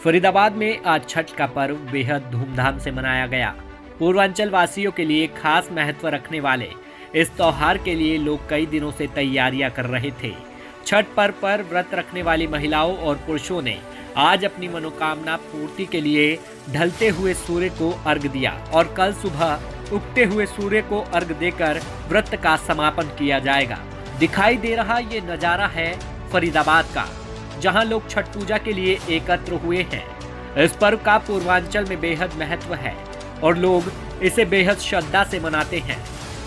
फरीदाबाद में आज छठ का पर्व बेहद धूमधाम से मनाया गया। पूर्वांचल वासियों के लिए खास महत्व रखने वाले इस त्योहार के लिए लोग कई दिनों से तैयारियां कर रहे थे। छठ पर्व पर व्रत रखने वाली महिलाओं और पुरुषों ने आज अपनी मनोकामना पूर्ति के लिए ढलते हुए सूर्य को अर्घ दिया और कल सुबह उगते हुए सूर्य को अर्घ देकर व्रत का समापन किया जाएगा। दिखाई दे रहा ये नजारा है फरीदाबाद का, जहां लोग छठ पूजा के लिए एकत्र हुए हैं। इस पर्व का पूर्वांचल में बेहद महत्व है और लोग इसे बेहद श्रद्धा से मनाते हैं।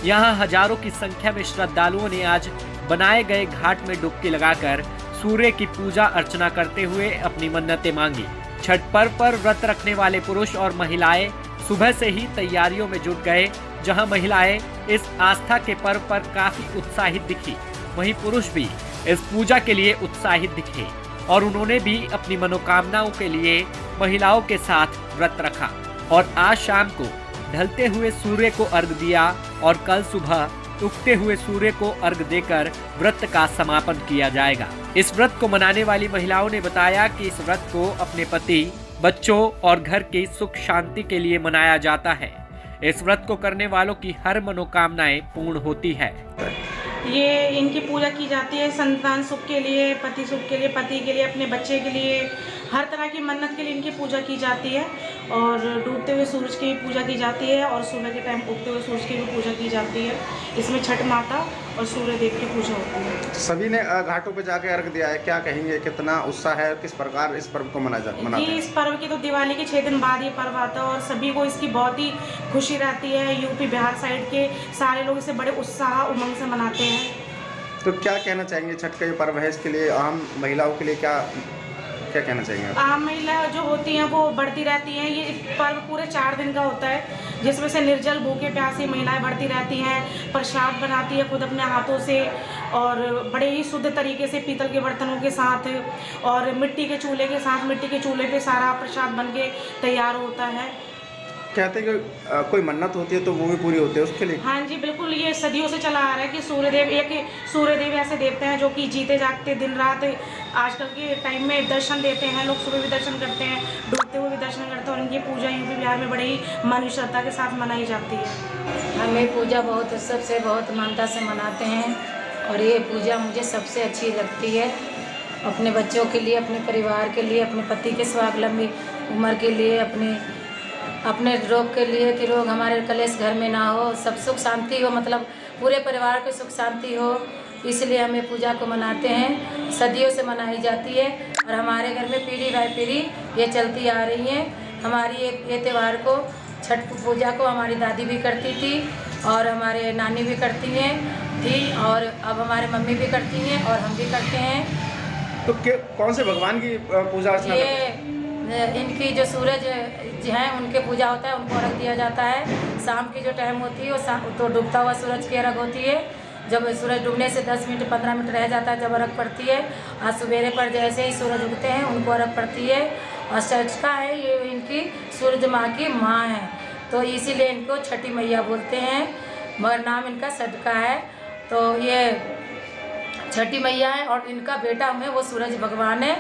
यहां हजारों की संख्या में श्रद्धालुओं ने आज बनाए गए घाट में डुबकी लगाकर सूर्य की पूजा अर्चना करते हुए अपनी मन्नतें मांगी। छठ पर्व पर व्रत रखने वाले पुरुष और महिलाएं सुबह से ही तैयारियों में जुट गए। जहां महिलाएं इस आस्था के पर्व पर काफी उत्साहित दिखी, वहीं पुरुष भी इस पूजा के लिए उत्साहित दिखे और उन्होंने भी अपनी मनोकामनाओं के लिए महिलाओं के साथ व्रत रखा और आज शाम को ढलते हुए सूर्य को अर्घ दिया और कल सुबह उगते हुए सूर्य को अर्घ देकर व्रत का समापन किया जाएगा। इस व्रत को मनाने वाली महिलाओं ने बताया कि इस व्रत को अपने पति, बच्चों और घर की सुख शांति के लिए मनाया जाता है। इस व्रत को करने वालों की हर मनोकामनाएं पूर्ण होती है। ये इनकी पूजा की जाती है संतान सुख के लिए, पति सुख के लिए, पति के लिए, अपने बच्चे के लिए, हर तरह की मन्नत के लिए इनकी पूजा की जाती है। और डूबते हुए सूरज की भी पूजा की जाती है और सुबह के टाइम उगते हुए सूरज की भी पूजा की जाती है। इसमें छठ माता और सूर्य देव की पूजा होती है। सभी ने घाटों पर जाके अर्घ दिया है, क्या कहेंगे, कितना उत्साह है, किस प्रकार इस पर्व को मनाते हैं? इस पर्व की तो दिवाली के 6 दिन बाद ये पर्व आता है और सभी को इसकी बहुत ही खुशी रहती है। यूपी बिहार साइड के सारे लोग इसे बड़े उत्साह उमंग से मनाते हैं। तो क्या कहना चाहेंगे, छठ का ये पर्व है, इसके लिए आम महिलाओं के लिए क्या कहना चाहेंगे? आम महिला जो होती हैं वो बढ़ती रहती हैं। ये पर्व पूरे 4 दिन का होता है, जिसमें से निर्जल भूखे प्यासी महिलाएं बढ़ती रहती हैं, प्रसाद बनाती है खुद अपने हाथों से और बड़े ही शुद्ध तरीके से पीतल के बर्तनों के साथ और मिट्टी के चूल्हे के साथ, मिट्टी के चूल्हे पे सारा प्रसाद बन के तैयार होता है। कहते हैं कि कोई मन्नत होती है तो वो भी पूरी होती है उसके लिए? हाँ जी बिल्कुल, ये सदियों से चला आ रहा है कि सूर्यदेव ऐसे देवते हैं जो कि जीते जागते दिन रात आजकल के टाइम में दर्शन देते हैं। लोग सुबह भी दर्शन करते हैं, डूबते हुए भी दर्शन करते हैं और इनकी पूजा यूपी बिहार में बड़ी ही मन श्रद्धा के साथ मनाई जाती है। हमें पूजा बहुत उत्सव से, बहुत मानता से मनाते हैं और ये पूजा मुझे सबसे अच्छी लगती है। अपने बच्चों के लिए, अपने परिवार के लिए, अपने पति के स्वावलंबी उम्र के लिए, अपने रोग के लिए कि रोग हमारे कलेश घर में ना हो, सब सुख शांति हो, मतलब पूरे परिवार को सुख शांति हो, इसलिए हमें पूजा को मनाते हैं। सदियों से मनाई जाती है और हमारे घर में पीढ़ी बाय पीढ़ी ये चलती आ रही है। हमारी ये त्यौहार को, छठ पूजा को हमारी दादी भी करती थी और हमारे नानी भी करती हैं थी और अब हमारे मम्मी भी करती हैं और हम भी करते हैं। तो कौन से भगवान की पूजा अर्चना? इनकी जो सूरज हैं उनके पूजा होता है, उनको अर्घ दिया जाता है। शाम की जो टाइम होती है वो तो डूबता हुआ सूरज की अर्घ होती है। जब सूरज डूबने से 10 मिनट 15 मिनट रह जाता है जब अर्घ पड़ती है। आज सवेरे पर जैसे ही सूरज उगते हैं उनको अर्घ पड़ती है और सचका है ये इनकी सूरज माँ की माँ है, तो इसीलिए इनको छठी मैया बोलते हैं, मगर नाम इनका सटका है। तो ये छठी मैया है और इनका बेटा में वो सूरज भगवान है,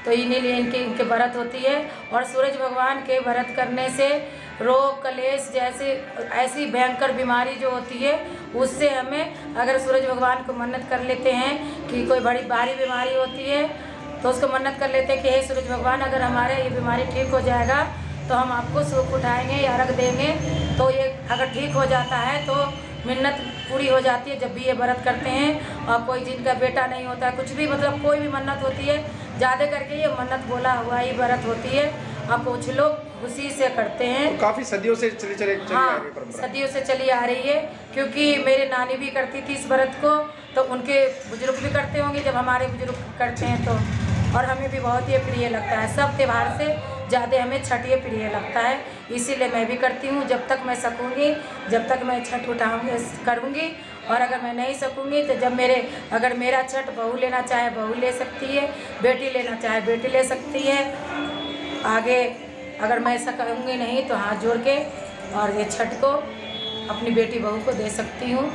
तो इन्हीं लिए इनके व्रत होती है। और सूरज भगवान के व्रत करने से रोग कलेश जैसे ऐसी भयंकर बीमारी जो होती है उससे हमें, अगर सूरज भगवान को मन्नत कर लेते हैं कि कोई बड़ी भारी बीमारी होती है तो उसको मन्नत कर लेते हैं कि हे सूरज भगवान, अगर हमारे ये बीमारी ठीक हो जाएगा तो हम आपको सूप उठाएंगे या रख देंगे। तो ये अगर ठीक हो जाता है तो मिन्नत पूरी हो जाती है जब भी ये व्रत करते हैं। और कोई जिनका बेटा नहीं होता है, कुछ भी मतलब कोई भी मन्नत होती है, ज़्यादा करके ये मन्नत बोला हुआ ही व्रत होती है और कुछ लोग खुशी से करते हैं। तो काफ़ी सदियों से चली हाँ, सदियों से चली आ रही है, क्योंकि मेरे नानी भी करती थी इस व्रत को, तो उनके बुजुर्ग भी करते होंगे जब हमारे बुजुर्ग करते हैं तो, और हमें भी बहुत ही प्रिय लगता है। सब त्यौहार से ज़्यादा हमें छठ ये प्रिय लगता है, इसीलिए मैं भी करती हूँ। जब तक मैं सकूँगी, जब तक मैं छठ उठाऊँगी करूँगी, और अगर मैं नहीं सकूँगी तो अगर मेरा छठ बहू लेना चाहे बहू ले सकती है, बेटी लेना चाहे बेटी ले सकती है। आगे अगर मैं सकूँगी नहीं तो हाथ जोड़ के और ये छठ को अपनी बेटी बहू को दे सकती हूँ।